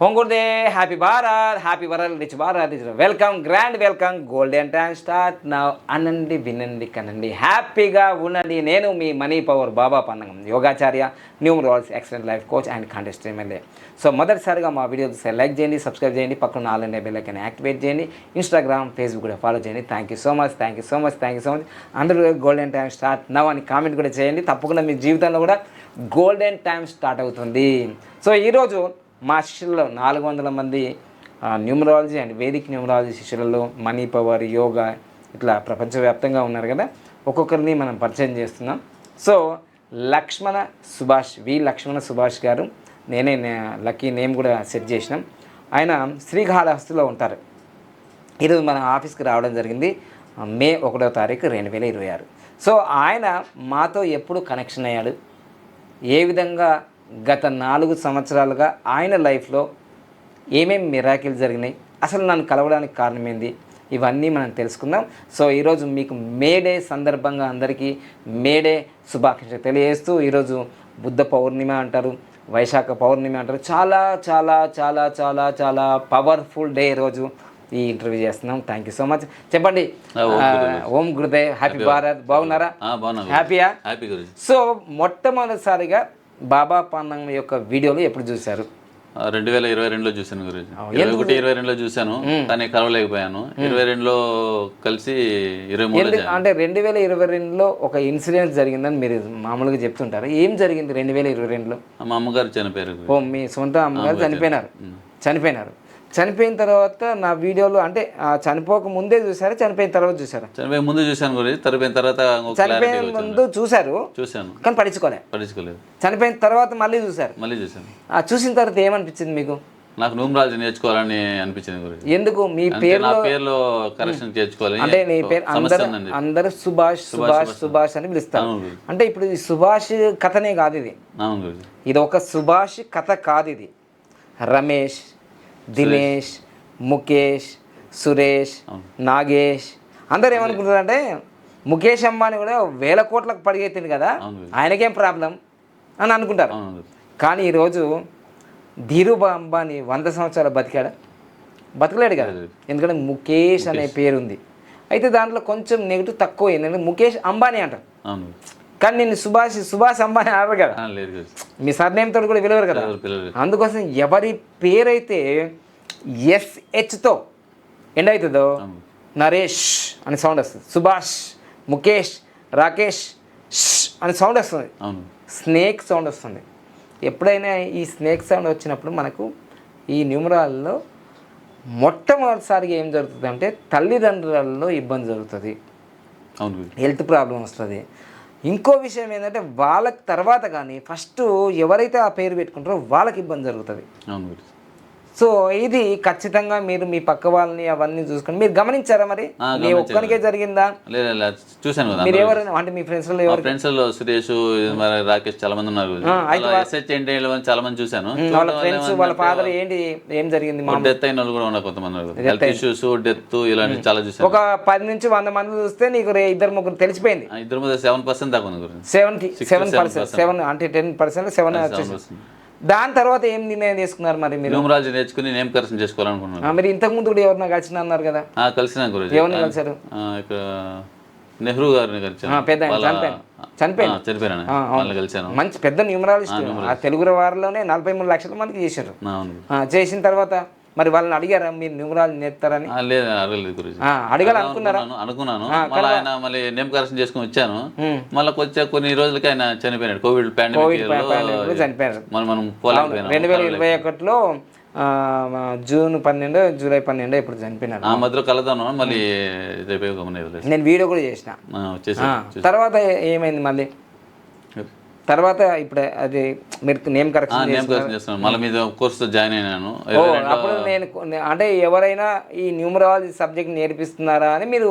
Home గుర్దే happy Bharat rich Bharat welcome grand welcome golden time start నా అనండి వినండి కనండి హ్యాపీగా ఉండండి. నేను మీ మనీ పవర్ బాబా పన్నంగం యోగాచార్య numerology excellent life coach and contest MLA. So మొదటిసారిగా మా వీడియో లైక్ చేయండి, సబ్స్క్రైబ్ చేయండి, పక్కన all India bell icon activate చేయండి, ఇన్స్టాగ్రామ్ ఫేస్బుక్ కూడా ఫాలో చేయండి. Thank you so much. అందరూ గోల్డెన్ టైమ్ స్టార్ట్ నవ్ అని కామెంట్ కూడా చేయండి. తప్పకుండా మీ జీవితంలో కూడా గోల్డెన్ టైమ్ స్టార్ట్ అవుతుంది. సో ఈరోజు మా శిష్యుల్లో 400 మంది న్యూమరాలజీ అండ్ వేదిక్ న్యూమరాలజీ శిష్యులలో మనీ పవర్ యోగా ఇట్లా ప్రపంచవ్యాప్తంగా ఉన్నారు కదా, ఒక్కొక్కరిని మనం పరిచయం చేస్తున్నాం. సో లక్ష్మణ సుభాష్ గారు, నేనే లక్కీ నేమ్ కూడా సెట్ చేసినాం. ఆయన శ్రీకాళహస్తిలో ఉంటారు. ఈరోజు మన ఆఫీస్కి రావడం జరిగింది మే 1వ తారీఖు 2026. సో ఆయన మాతో ఎప్పుడు కనెక్షన్ అయ్యాడు, ఏ విధంగా గత 4 సంవత్సరాలుగా ఆయన లైఫ్లో ఏమేమి మిరాకిల్ జరిగినాయి, అసలు నన్ను కలవడానికి కారణం ఏంది, ఇవన్నీ మనం తెలుసుకుందాం. సో ఈరోజు మీకు మేడే సందర్భంగా అందరికీ మేడే శుభాకాంక్షలు తెలియజేస్తూ, ఈరోజు బుద్ధ పౌర్ణిమ అంటారు, వైశాఖ పౌర్ణిమ అంటారు, చాలా చాలా చాలా చాలా చాలా పవర్ఫుల్ డే ఈరోజు ఈ ఇంటర్వ్యూ చేస్తున్నాం. Thank you so much. చెప్పండి. ఓం గురుదేవ్, హ్యాపీ భారత్. బాగున్నారా? హ్యాపీయా? సో మొట్టమొదటిసారిగా బాబా పన్నంగం యొక్క వీడియోలు ఎప్పుడు చూశారు? 2022లో చూశాను గురించి. 21-22లో చూశాను, కానీ కలవలేకపోయాను. 22లో కలిసి 23 అంటే 2022లో ఒక ఇన్సిడెంట్ జరిగిందని మీరు మామూలుగా చెప్తుంటారు. ఏం జరిగింది 2022లో? మా అమ్మగారు చనిపోయారు. ఓ, మీ సొంత అమ్మగారు చనిపోయినారు. చనిపోయిన తర్వాత నా వీడియోలు అంటే చనిపోక ముందే చూసారా, చనిపోయిన తర్వాత చూసారా? చనిపోయే ముందు చూశాను గురించి, చనిపోయిన ముందు చూశాను కానీ పట్టించుకోలేదు. చనిపోయిన తర్వాత మళ్ళీ చూశాను. చూసిన తర్వాత ఏమనిపించింది మీకు? నాకు న్యూమరాలజీ నేర్చుకోవాలని అనిపించింది గురించి. ఎందుకు? మీ పేరులో కరెక్షన్ చేర్చుకోవాలి అంటే నీ పేరు అందరూ సుభాష్ అని పిలుస్తారు. అంటే ఇప్పుడు ఈ సుభాష్ కథనే కాదు ఇది. ఇది ఒక సుభాష్ కథ కాదు. ఇది రమేష్, దినేష్, ముఖేష్, సురేష్, నాగేష్ అందరు ఏమనుకుంటారంటే ముఖేష్ అంబానీ కూడా 1000 కోట్లకు పడిగెత్తింది కదా, ఆయనకేం ప్రాబ్లం అని అనుకుంటారు. కానీ ఈరోజు ధీరుభాయ్ అంబానీ 100 సంవత్సరాలు బతకలేడు కదా, ఎందుకంటే ముఖేష్ అనే పేరు ఉంది. అయితే దాంట్లో కొంచెం నెగిటివ్ తక్కువ, ఏంటంటే ముఖేష్ అంబానీ అంటారు, కానీ నేను సుభాష్ అంబానీ ఆడరు కదా, మీ సర్నేమ్తో కూడా పిలవరు కదా. అందుకోసం ఎవరి పేరైతే SHతో ఎండ్ అవుతుందో నరేష్ అని సౌండ్ వస్తుంది, సుభాష్, ముఖేష్, రాకేష్ అని సౌండ్ వస్తుంది, స్నేక్ సౌండ్ వస్తుంది. ఎప్పుడైనా ఈ స్నేక్ సౌండ్ వచ్చినప్పుడు మనకు ఈ న్యూమరాల్లో మొట్టమొదటిసారిగా ఏం జరుగుతుంది అంటే తల్లిదండ్రులలో ఇబ్బంది జరుగుతుంది, హెల్త్ ప్రాబ్లం వస్తుంది. ఇంకో విషయం ఏంటంటే వాళ్ళకి తర్వాత కానీ ఫస్ట్ ఎవరైతే ఆ పేరు పెట్టుకుంటారో వాళ్ళకి ఇబ్బంది జరుగుతుంది. సో ఇది ఖచ్చితంగా మీరు మీ పక్క వాళ్ళని అవన్నీ చూసుకొని మీరు గమనించారా? మరి మీ ఒక్కనికే జరిగిందా? చూసాను. మీరు ఎవరైనా అంటే మీ ఫ్రెండ్స్ లో ఫ్రెండ్స్ లో సురేష్, రాకేష్ చాలా మంది ఉన్నారు. చాలా మంది చూసాను. వాళ్ళ ఫ్రెండ్స్, వాళ్ళ ఫాదర్ ఏం జరిగింది? డెత్ అయిన వాళ్ళు కూడా ఉన్నారు కొంతమంది, హెల్త్ ఇష్యూస్, డెత్ ఇలాంటి చాలా చూసాను. ఒక 10 నుంచి 100 మంది చూస్తే నీకు 2-3 తెలిసిపోయింది. 7% దాకా ఉంది. 7 అంటే 10% 7. దాని తర్వాత ఏం నిర్ణయం తీసుకున్నారు మరి మీరు? న్యూమరాలజీ నేర్చుకుని నేమ్ కరెక్షన్ చేసుకోవాలనుకున్నాను. మీరు ఇంతకు ముందు కూడా ఎవరిన కలిసిన అన్నారు కదా? కలిసిన గురించి. ఎవరిని కలిసారు? ఇక్కడ నెహ్రూ గారిని కలిసాను. కలిసాను. మంచి పెద్ద న్యూమరాలజిస్ట్. ఆ తెలుగు వారిలోనే 43 లక్షల మందికి చేశారు. చేసిన తర్వాత మరి వాళ్ళని అడిగారా మీరు న్యూమరాలజీ నేర్పుతారని? అడగాలనుకున్నారా? అనుకున్నాను. మళ్ళీ నేమ్ కరెక్షన్ చేసుకుని వచ్చాను. మళ్ళీ వచ్చే కొన్ని రోజులకి ఆయన చనిపోయినాడు. కోవిడ్ పాండమిక్ చనిపోయారు. మనం 2021లో జూన్ 12, జూలై 12 ఇప్పుడు చనిపోయినారు. ఆ మధ్యలో కలదాను. మళ్ళీ నేను వీడియో కూడా చేసిన. తర్వాత ఏమైంది మళ్ళీ? తర్వాత ఇప్పుడు అది మీరు నేమ్ కరెక్షన్ చేస్తున్నాను. మళ్ళీ మీద కోర్సులో జాయిన్ అయినాను. అప్పుడు నేను అంటే ఎవరైనా ఈ న్యూమరాలజీ సబ్జెక్ట్ నేర్పిస్తున్నారా అని మీరు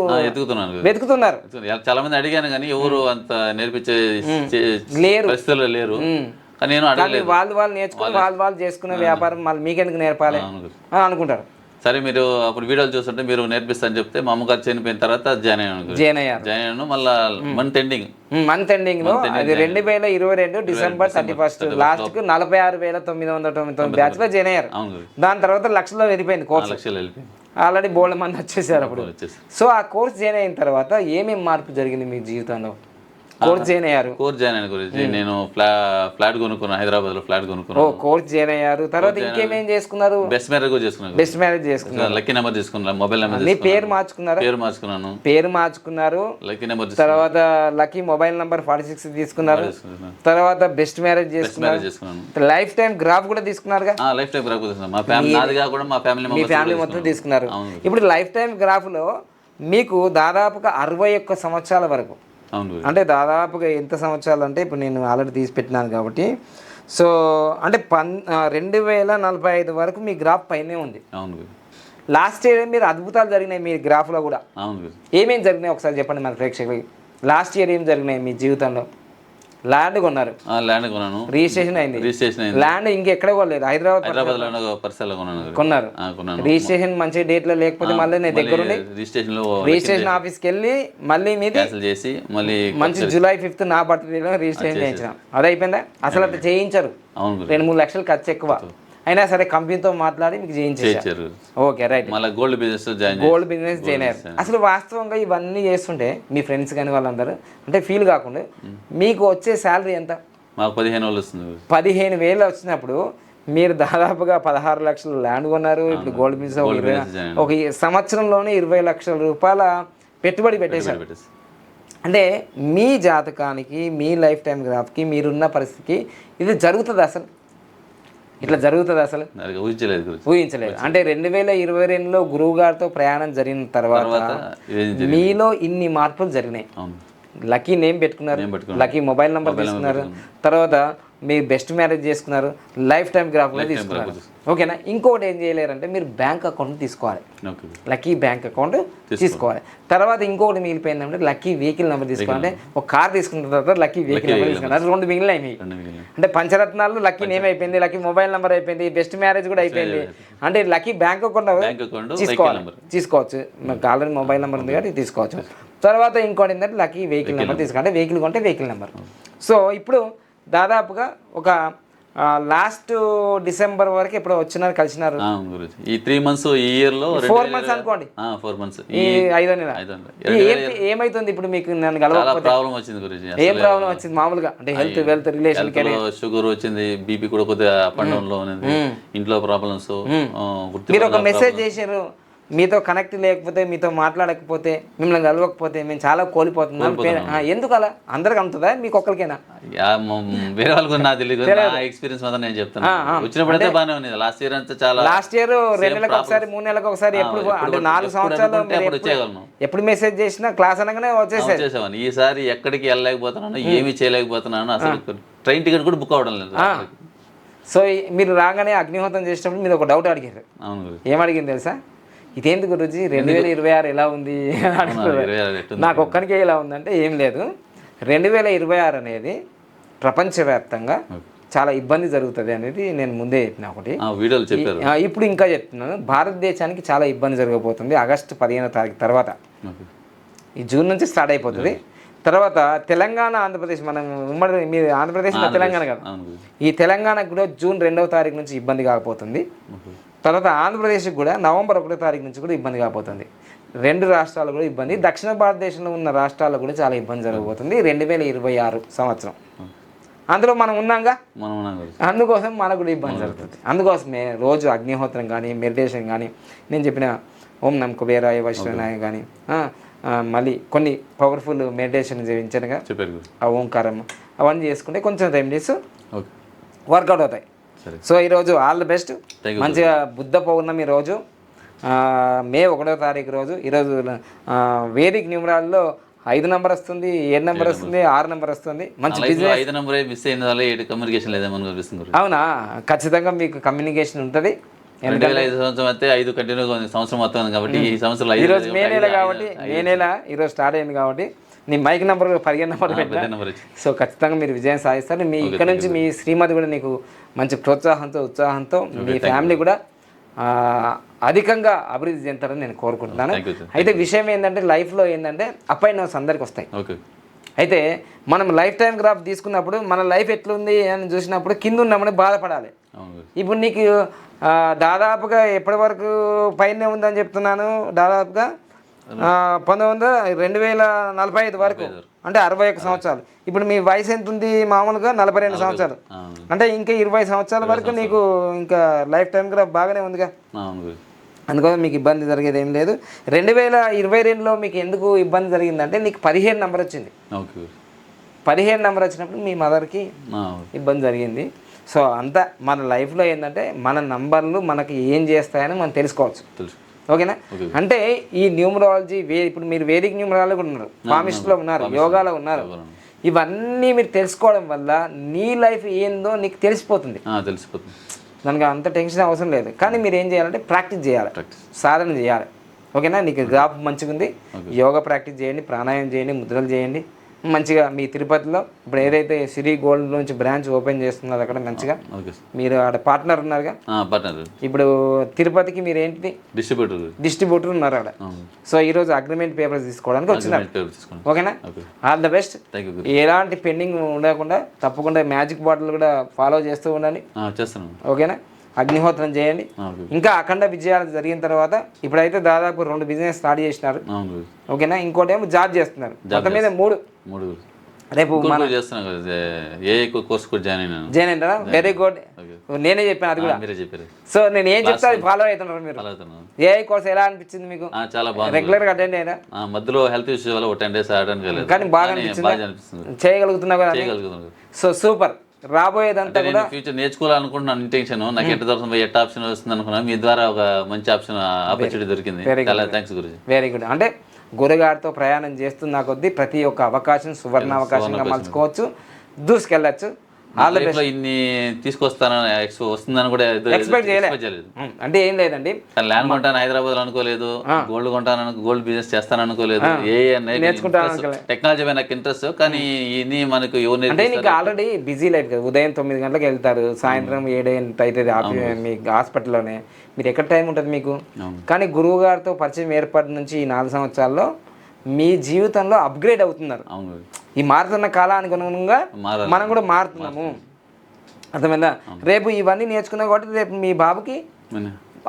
వెతుకుతున్నారు. చాలా మంది అడిగాను కానీ ఎవరు అంత నేర్పించే పరిస్థితుల్లో లేరు. నేను వాళ్ళు నేర్చుకుని వాళ్ళు చేసుకునే వ్యాపారం మళ్ళీ మీకెందుకు నేర్పాలి అనుకుంటారు. సరే మీరు అప్పుడు వీడియోలు చూస్తుంటే మీరు నేర్పిస్తా అని చెప్తే మా అమ్మగారు చనిపోయిన తర్వాత జాయిన్ అయ్యాను జాయిన్ అయ్యారు. జాయిన్ అయ్యాను మళ్ళీ మంత్ ఎండింగ్ లో అది 2022 డిసెంబర్ 31 లాస్ట్ కు 46,999 బ్యాచ్ లో జాయిన్ అయ్యారు. అవును దాని తర్వాత లక్షల్లో వెళ్ళిపోయింది కోర్సు. లక్షలు వెళ్ళిపోయింది ఆల్రెడీ బోల్డ్ మంది వచ్చేసారు అప్పుడు. వచ్చేసి సో ఆ కోర్స్ జాయిన్ అయిన తర్వాత ఏమేమి మార్పు జరిగింది మీ జీవితంలో? కోర్స్ జాయిన్ అయ్యారు, కోర్స్ జాయిన్ అయిన గురించి నేను ఫ్లాట్ కొనుక్కున్నాను, హైదరాబాద్ లో ఫ్లాట్ కొనుక్కున్నాను. కోర్స్ జాయిన్ అయ్యారు. తర్వాత ఇంకేమేం చేసుకున్నారు? బెస్ట్ మ్యారేజ్ కూడా చేసుకున్నాను. బెస్ట్ మ్యారేజ్ చేసుకున్నారు, లక్కీ నెంబర్ తీసుకున్నాను, మొబైల్ నెంబర్ మీ పేరు మార్చుకున్నారు, పేరు మార్చుకున్నారు, లక్కీ నెంబర్ తర్వాత లక్కీ మొబైల్ నంబర్ 46 తీసుకున్నారు, తర్వాత బెస్ట్ మ్యారేజ్ చేసుకున్నారు, లైఫ్ టైం గ్రాఫ్ కూడా తీసుకున్నారుగా. లైఫ్ టైం గ్రాఫ్ తీసుకున్నాను, మా ఫ్యామిలీ నాది కాకుండా మా మీ ఫ్యామిలీ మొత్తం తీసుకున్నారు. ఇప్పుడు లైఫ్ టైం గ్రాఫ్ లో మీకు దాదాపుగా 61 సంవత్సరాల వరకు, అంటే దాదాపుగా ఎంత సంవత్సరాలు అంటే ఇప్పుడు నేను ఆల్రెడీ తీసి పెట్టినాను కాబట్టి, సో అంటే 2045 వరకు మీ గ్రాఫ్ పైనే ఉంది. లాస్ట్ ఇయర్ మీరు అద్భుతాలు జరిగినాయి మీ గ్రాఫ్లో కూడా. ఏమేమి జరిగినాయి ఒకసారి చెప్పండి మన ప్రేక్షకులకి. లాస్ట్ ఇయర్ ఏం జరిగినాయి మీ జీవితంలో? ల్యాండ్ కొన్నారు, ల్యాండ్ కొన్నాను, రిజిస్ట్రేషన్ అయింది. ల్యాండ్ ఇంకెక్కడ కొనలేదు, హైదరాబాద్ కొన్నారు. రిజిస్ట్రేషన్ మంచి డేట్ లో లేకపోతే మళ్ళీ నేను దగ్గర రిజిస్ట్రేషన్ ఆఫీస్కి వెళ్ళి మళ్ళీ మీది చేసి మళ్ళీ మంచి జూలై 5th నా బర్త్డేలో రిజిస్ట్రేషన్ చేయించాం. అది అయిపోయిందా? అసలు అట్లా చేయించరు, 2-3 లక్షలు ఖర్చు ఎక్కువ అయినా సరే కంపెనీతో మాట్లాడి మీకు చేయించారు. Okay right. Gold business join అయ్యారు. అసలు వాస్తవంగా ఇవన్నీ చేస్తుంటే మీ ఫ్రెండ్స్ కానీ వాళ్ళందరూ అంటే ఫీల్ కాకుండా మీకు వచ్చే శాలరీ ఎంత? మాకు 15,000 వస్తుంది. 15,000 వచ్చినప్పుడు మీరు దాదాపుగా 16 లక్షలు ల్యాండ్ కొన్నారు. ఇప్పుడు గోల్డ్ బిజినెస్ ఒక సంవత్సరంలోనే 20 లక్షల రూపాయల పెట్టుబడి పెట్టేశారు. అంటే మీ జాతకానికి, మీ లైఫ్ టైం గ్రాఫ్కి, మీరున్న పరిస్థితికి ఇది జరుగుతుంది అసలు? ఇట్లా జరుగుతుంది అసలు? ఊహించలేదు. అంటే 2022లో గురువు గారితో ప్రయాణం జరిగిన తర్వాత మీలో ఇన్ని మార్పులు జరిగినాయి. లక్కీ నేమ్ పెట్టుకున్నారు, లక్కీ మొబైల్ నెంబర్ తీసుకున్నారు, తర్వాత మీరు బెస్ట్ మ్యారేజ్ చేసుకున్నారు, లైఫ్ టైం గ్రాఫ్ కూడా తీసుకున్నారు. ఓకేనా? ఇంకొకటి ఏం చేయలేరంటే మీరు బ్యాంక్ అకౌంట్ తీసుకోవాలి, లక్కీ బ్యాంక్ అకౌంట్ తీసుకోవాలి. తర్వాత ఇంకొకటి మిగిలిపోయిందంటే లక్కీ వెహికల్ నెంబర్ తీసుకోవాలంటే ఒక కార్ తీసుకున్న తర్వాత లక్కీ వెహికల్ నెంబర్ తీసుకున్నారు. 2 మిగిలినాయి. అంటే పంచరత్నాలు లక్కీ నేమ్ అయిపోయింది, లక్కీ మొబైల్ నెంబర్ అయిపోయింది, బెస్ట్ మ్యారేజ్ కూడా అయిపోయింది. అంటే లక్కీ బ్యాంక్ అకౌంట్ తీసుకోవచ్చు. మీకు ఆల్రెడీ మొబైల్ నెంబర్ ఉంది కాబట్టి తీసుకోవచ్చు. తర్వాత ఇంకోటి ఏంటంటే లక్కీ వెహికల్ నెంబర్ తీసుకోవాలి, వెహికల్ కొంటే వెహికల్ నెంబర్. సో ఇప్పుడు దాదాపుగా ఒక లాస్ట్ డిసెంబర్ వరకు ఎప్పుడు వచ్చినారు, కలిసినారు. ఈ 3 months ఈ ఇయర్ లో 4 months అనుకోండి, 4 months ఈ 5వ నెల. ఏమైతుంది ఇప్పుడు మీకు? నన్ను కలవకపోతే ప్రాబ్లం వచ్చింది గురించి. ఏం ప్రాబ్లం వచ్చింది? మామూలుగా అంటే హెల్త్ వెల్త్ రిలేషన్, షుగర్ వచ్చింది, బీపీ కూడా కొద్దిగా అప్ అండ్ డౌన్ లో ఉన్నది, ఇంట్లో ప్రాబ్లమ్స్. మీరు ఒక మెసేజ్ చేశారు, మీతో కనెక్ట్ లేకపోతే, మీతో మాట్లాడకపోతే, మిమ్మల్ని కలవకపోతే మేము చాలా కోల్పోతున్నాం. ఎందుకు అలా? అందరికి అందుతుందా మీకు ఒక్కరికైనా? వేరే వాళ్ళకి నాకు తెలియదు, ఎక్స్పీరియన్స్ మాత్రం నేను చెప్తాను. వచ్చినప్పుడైతే బాగానే ఉంది. లాస్ట్ ఇయర్ అంతా చాలా, లాస్ట్ ఇయర్ 2 నెలలకు ఒకసారి 3 నెలలకు ఒకసారి ఎప్పుడు అంటే 4 సంవత్సరాలు ఎప్పుడు మెసేజ్ చేసినా క్లాస్ అనగానే వచ్చేసేవాడిని. ఈసారి ఎక్కడికి వెళ్ళలేకపోతున్నాను, ఏమి చేయలేకపోతున్నాను, అసలు ట్రైన్ టికెట్ కూడా బుక్ అవ్వడం లేదు. సో మీరు రాగానే అగ్నిహోత్రం చేసినప్పుడు మీరు ఒక డౌట్ అడిగారు. ఏమడిగింది తెలుసా? ఇదేంటి గురుజీ 2026 ఎలా ఉంది అని. నాకు ఒక్కరికే ఎలా ఉందంటే ఏం లేదు, 2026 అనేది ప్రపంచవ్యాప్తంగా చాలా ఇబ్బంది జరుగుతుంది అనేది నేను ముందే చెప్పిన ఒకటి వీడియోలు చెప్పారు. ఇప్పుడు ఇంకా చెప్తున్నాను, భారతదేశానికి చాలా ఇబ్బంది జరగబోతుంది ఆగస్టు 15వ తారీఖు తర్వాత. ఈ జూన్ నుంచి స్టార్ట్ అయిపోతుంది. తర్వాత తెలంగాణ, ఆంధ్రప్రదేశ్, మనం ఉమ్మడి మీరు ఆంధ్రప్రదేశ్ తెలంగాణ కదా, ఈ తెలంగాణకు కూడా జూన్ 2వ తారీఖు నుంచి ఇబ్బంది కాకపోతుంది. తర్వాత ఆంధ్రప్రదేశ్కి కూడా నవంబర్ 1వ తారీఖు నుంచి కూడా ఇబ్బంది కాబోతుంది. 2 రాష్ట్రాలు కూడా ఇబ్బంది, దక్షిణ భారతదేశంలో ఉన్న రాష్ట్రాలకు కూడా చాలా ఇబ్బంది జరగబోతుంది 2026 సంవత్సరం. అందులో మనం ఉన్నాంగా, అందుకోసం మనకు కూడా ఇబ్బంది జరుగుతుంది. అందుకోసమే రోజు అగ్నిహోత్రం కానీ, మెడిటేషన్ కానీ, నేను చెప్పిన ఓం నమ్ కుబేరాయ వైశ్వనాయ కానీ, మళ్ళీ కొన్ని పవర్ఫుల్ మెడిటేషన్ చేయించనుగా ఆ ఓంకారం అవన్నీ చేసుకుంటే కొంచెం రెమెడీస్ వర్కౌట్ అవుతాయి. సో ఈరోజు ఆల్ ది బెస్ట్. మంచిగా బుద్ధ పౌర్ణమి రోజు, మే 1వ తారీఖు రోజు. ఈరోజు వేదిక్ న్యూమరాల్లో 5 నెంబర్ వస్తుంది, 7 నెంబర్ వస్తుంది, 6 నెంబర్ వస్తుంది. మంచి బిజినెస్. 5 నెంబర్ మిస్ అయిన వల్ల కమ్యూనికేషన్ లేదేమో అనిపిస్తుంది. అవునా? ఖచ్చితంగా మీకు కమ్యూనికేషన్ ఉంటుంది. 2005 సంవత్సరం అయితే 5 కంటిన్యూ సంవత్సరం మొత్తం కాబట్టి ఈ సంవత్సరం ఈరోజు మే నెల కాబట్టి, మే నెల ఈరోజు స్టార్ట్ అయింది కాబట్టి నీ మైక్ నెంబర్ 15 నెంబర్ పెట్టినా. సో ఖచ్చితంగా మీరు విజయం సాధిస్తారు. మీ ఇక్కడ నుంచి మీ శ్రీమతి కూడా నీకు మంచి ప్రోత్సాహంతో, ఉత్సాహంతో, మీ ఫ్యామిలీ కూడా అధికంగా అభివృద్ధి చెందుతారని నేను కోరుకుంటున్నాను. Thank you, sir. అయితే విషయం ఏంటంటే లైఫ్లో ఏంటంటే అప్ అండ్ డౌన్స్ అందరికి వస్తాయి. ఓకే. అయితే మనం లైఫ్ టైం గ్రాఫ్ తీసుకున్నప్పుడు మన లైఫ్ ఎట్లుంది అని చూసినప్పుడు కింద ఉన్నామని బాధపడాలి. అవును గురూజీ. ఇప్పుడు నీకు దాదాపుగా ఎప్పటి వరకు పైనే ఉందని చెప్తున్నాను, దాదాపుగా 2045 వరకు, అంటే 61 సంవత్సరాలు. ఇప్పుడు మీ వయసు ఎంత ఉంది మామూలుగా? 42 సంవత్సరాలు. అంటే ఇంకా 20 సంవత్సరాల వరకు నీకు ఇంకా లైఫ్ టైం గ్రాఫ్ బాగానే ఉందిగా. అవును గురూజీ. అందుకోసం మీకు ఇబ్బంది జరిగేది ఏం లేదు. 2022లో మీకు ఎందుకు ఇబ్బంది జరిగిందంటే నీకు 15 నెంబర్ వచ్చింది. ఓకే. 15 నెంబర్ వచ్చినప్పుడు మీ మదర్కి ఇబ్బంది జరిగింది. సో అంతా మన లైఫ్లో ఏంటంటే మన నంబర్లు మనకి ఏం చేస్తాయని మనం తెలుసుకోవచ్చు. ఓకేనా? అంటే ఈ న్యూమరాలజీ ఇప్పుడు మీరు వేదిక్ న్యూమరాలజీ కూడా ఉన్నారు, పామిస్ట్లో ఉన్నారు, యోగాలో ఉన్నారు. ఇవన్నీ మీరు తెలుసుకోవడం వల్ల నీ లైఫ్ ఏందో నీకు తెలిసిపోతుంది. దానికి అంత టెన్షన్ అవసరం లేదు. కానీ మీరు ఏం చేయాలంటే ప్రాక్టీస్ చేయాలి, సాధన చేయాలి. ఓకేనా? నీకు గ్రాఫ్ మంచిగా ఉంది, యోగా ప్రాక్టీస్ చేయండి, ప్రాణాయామం చేయండి, ముద్రలు చేయండి. మంచిగా మీ తిరుపతిలో ఇప్పుడు ఏదైతే సిరి గోల్డ్ నుంచి బ్రాంచ్ ఓపెన్ చేస్తున్నారు అక్కడ మంచిగా మీరు ఆడ పార్ట్నర్ ఉన్నారుగా. ఇప్పుడు తిరుపతికి మీరు ఏంటిది డిస్ట్రిబ్యూటర్ ఉన్నారు ఆడ. సో ఈరోజు అగ్రిమెంట్ పేపర్స్ తీసుకోవడానికి వచ్చినారు. ఓకేనా? All the best. ఎలాంటి పెండింగ్ ఉండకుండా తప్పకుండా మ్యాజిక్ బాటిల్ కూడా ఫాలో చేస్తూ ఉండండి. ఓకేనా? అగ్నిహోత్రం చేయండి. ఇంకా అఖండ విజయాలు జరిగిన తర్వాత ఇప్పుడైతే దాదాపు 2 బిజినెస్ స్టార్ట్ చేసినారు. ఓకేనా? ఇంకోటి ఏమో జాబ్ చేస్తున్నారు. మొత్తం మీద 3. రేపు జాయిన్ అయినారా? Very good. నేనే చెప్పాను అది కూడా. సో నేను ఏం చెప్తా అది ఫాలో అవుతున్నారు మీరు. ఏఐ కోర్స్ ఎలా అనిపించింది మీకు? చాలా బాగా రెగ్యులర్ గా అటెండ్ అయ్యారా? మధ్యలో హెల్త్ ఇష్యూస్ వల్ల 10 days కానీ బాగా అనిపించింది, చేయగలుగుతున్నా కదా. So super. రాబోయేదంతా కూడా ఫ్యూచర్ నేర్చుకోవాలనుకుంటున్నాను. ఇంటెన్షన్ నాకు ఎట్ దొరుకుతుంది, ఎట్ ఆప్షన్ వస్తుంది అనుకున్నాను. మీ ద్వారా ఒక మంచి ఆపర్చునిటీ దొరికింది. థ్యాంక్స్ గురూజీ. Very good. అంటే గురుగారితో ప్రయాణం చేస్తున్న కొద్దీ ప్రతి ఒక్క అవకాశం సువర్ణ అవకాశంగా మలుచుకోవచ్చు, దూసుకెళ్ళచ్చు. ఇన్ని తీసుకొస్తానని వస్తుందని కూడా ఎక్స్పెక్ట్ చేయలేదు. అంటే ఏం లేదండి, ల్యాండ్ కొంటాను హైదరాబాద్ అనుకోలేదు, గోల్డ్ కొంటాను, గోల్డ్ బిజినెస్ చేస్తాను అనుకోలేదు, నేర్చుకుంటాను. టెక్నాలజీ మీద నాకు ఇంట్రెస్ట్. కానీ ఇది మనకు అంటే నీకు ఆల్రెడీ బిజీ లైఫ్ కదా. ఉదయం 9 గంటలకు వెళ్తారు, సాయంత్రం 7 అవుతుంది మీ హాస్పిటల్లోనే. మీరు ఎక్కడ టైం ఉంటుంది మీకు? కానీ గురువు గారితో పరిచయం ఏర్పడి నుంచి ఈ 4 సంవత్సరాల్లో మీ జీవితంలో అప్గ్రేడ్ అవుతున్నారు. ఈ మారుతున్న కాలానికి అనుగుణంగా మనం కూడా మారుతున్నాము. అర్థమైందా? రేపు ఇవన్నీ నేర్చుకున్నాం కాబట్టి రేపు మీ బాబుకి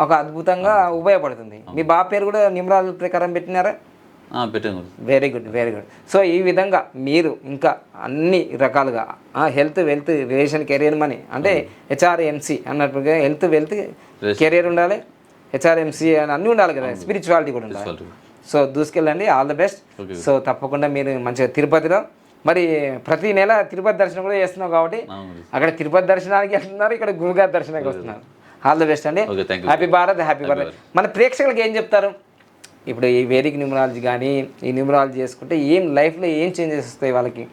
ఒక అద్భుతంగా ఉపయోగపడుతుంది. మీ బాబు పేరు కూడా న్యూమరాలజీ ప్రకారం పెట్టినారా? Very good, very good. So ఈ విధంగా మీరు ఇంకా అన్ని రకాలుగా health, wealth, relation, career, money అంటే HRMC అన్నట్టుగా హెల్త్, వెల్త్, కెరియర్ ఉండాలి, HRMC అని అన్నీ ఉండాలి కదా. స్పిరిచువాలిటీ కూడా ఉండాలి. సో దూసుకెళ్ళండి. All the best. సో తప్పకుండా మీరు మంచిగా తిరుపతిలో మరి ప్రతి నెల తిరుపతి దర్శనం కూడా చేస్తున్నావు కాబట్టి అక్కడ తిరుపతి దర్శనానికి వెళ్తున్నారు, ఇక్కడ గురుగారి దర్శనానికి వస్తున్నారు. ఆల్ ద బెస్ట్ అండి. Happy Bharat, happy Bharat. మన ప్రేక్షకులకు ఏం చెప్తారు? ఇప్పుడు ఈ వేదిక్ న్యూమరాలజీ కానీ ఈ న్యూమరాలజీ చేసుకుంటే ఏం లైఫ్లో ఏం చేంజెస్ వస్తాయి వాళ్ళకి?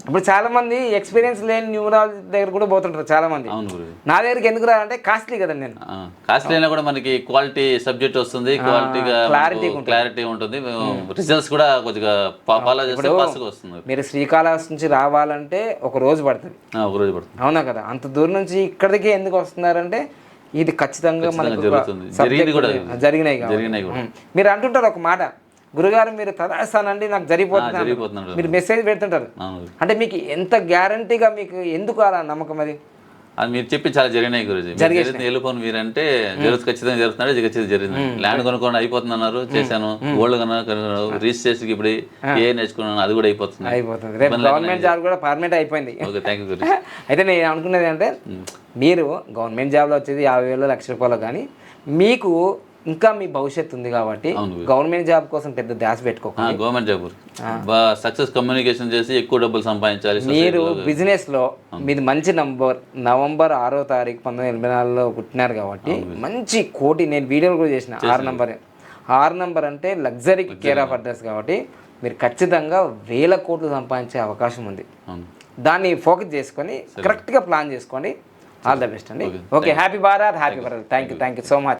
ఇప్పుడు చాలా మంది ఎక్స్పీరియన్స్ లేని న్యూమరాలజీ దగ్గర కూడా పోతుంటారు చాలా మంది. నా దగ్గరికి ఎందుకు రాలంటే కాస్ట్లీ కదా. నేను కాస్ట్లీ అయినా కూడా మనకి క్వాలిటీ సబ్జెక్ట్ వస్తుంది, క్లారిటీ ఉంటుంది, రిజల్ట్స్ కూడా కొద్దిగా ఫాలో చేస్తే ఫాస్ట్గా వస్తుంది. మీరు శ్రీకాళహస్తి నుంచి రావాలంటే ఒక రోజు పడుతుంది. అవునా కదా? అంత దూరం నుంచి ఇక్కడికే ఎందుకు వస్తున్నారంటే ఇది ఖచ్చితంగా మనకు జరిగినాయి. మీరు అంటుంటారు ఒక మాట, గురుగారు మీరు తదాస్తానండి నాకు జరిగిపోతుంది, మీరు మెసేజ్ పెడుతుంటారు. అంటే మీకు ఎంత గ్యారంటీగా మీకు ఎందుకు అలా నమ్మకం? అది మీరు చెప్పి చాలా జరిగినాయి గురించి. వెళ్ళిపోను మీరంటే జరుగుతుంది, ఖచ్చితంగా జరుగుతున్నాడు, ఖచ్చితంగా జరిగింది. ల్యాండ్ కొనుక్కోండి అయిపోతుంది అన్నారు, చేశాను. గోల్డ్ కొనుక్కున్నాను, రిజిస్ట్రేషన్ ఇప్పుడు ఏ నేర్చుకున్నాను, అది కూడా అయిపోతుంది. గవర్నమెంట్ జాబ్ కూడా పర్మనెంట్ అయిపోయింది. అయితే నేను అనుకునేది అంటే మీరు గవర్నమెంట్ జాబ్లో వచ్చేది 50,000 లక్ష రూపాయలు, కానీ మీకు ఇంకా మీ భవిష్యత్తు ఉంది కాబట్టి గవర్నమెంట్ జాబ్ కోసం పెద్ద ధ్యాస పెట్టుకోకండి. గవర్నమెంట్ జాబ్ సక్సెస్ కమ్యూనికేషన్ చేసి ఎక్కువ డబ్బులు సంపాదించాలి. మీరు బిజినెస్ లో మీది మంచి నంబర్, నవంబర్ 6వ తారీఖు 1984లో పుట్టినారు కాబట్టి మంచి కోటి, నేను వీడియోలు కూడా చేసిన 6 నంబర్ అంటే లగ్జరీకి కేర్ ఆఫ్ అడ్రస్ కాబట్టి మీరు ఖచ్చితంగా 1000 కోట్లు సంపాదించే అవకాశం ఉంది. దాన్ని ఫోకస్ చేసుకొని కరెక్ట్గా ప్లాన్ చేసుకోండి. ఆల్ ద బెస్ట్ అండి. Okay, happy Bharat, happy Bharat. Thank you so much.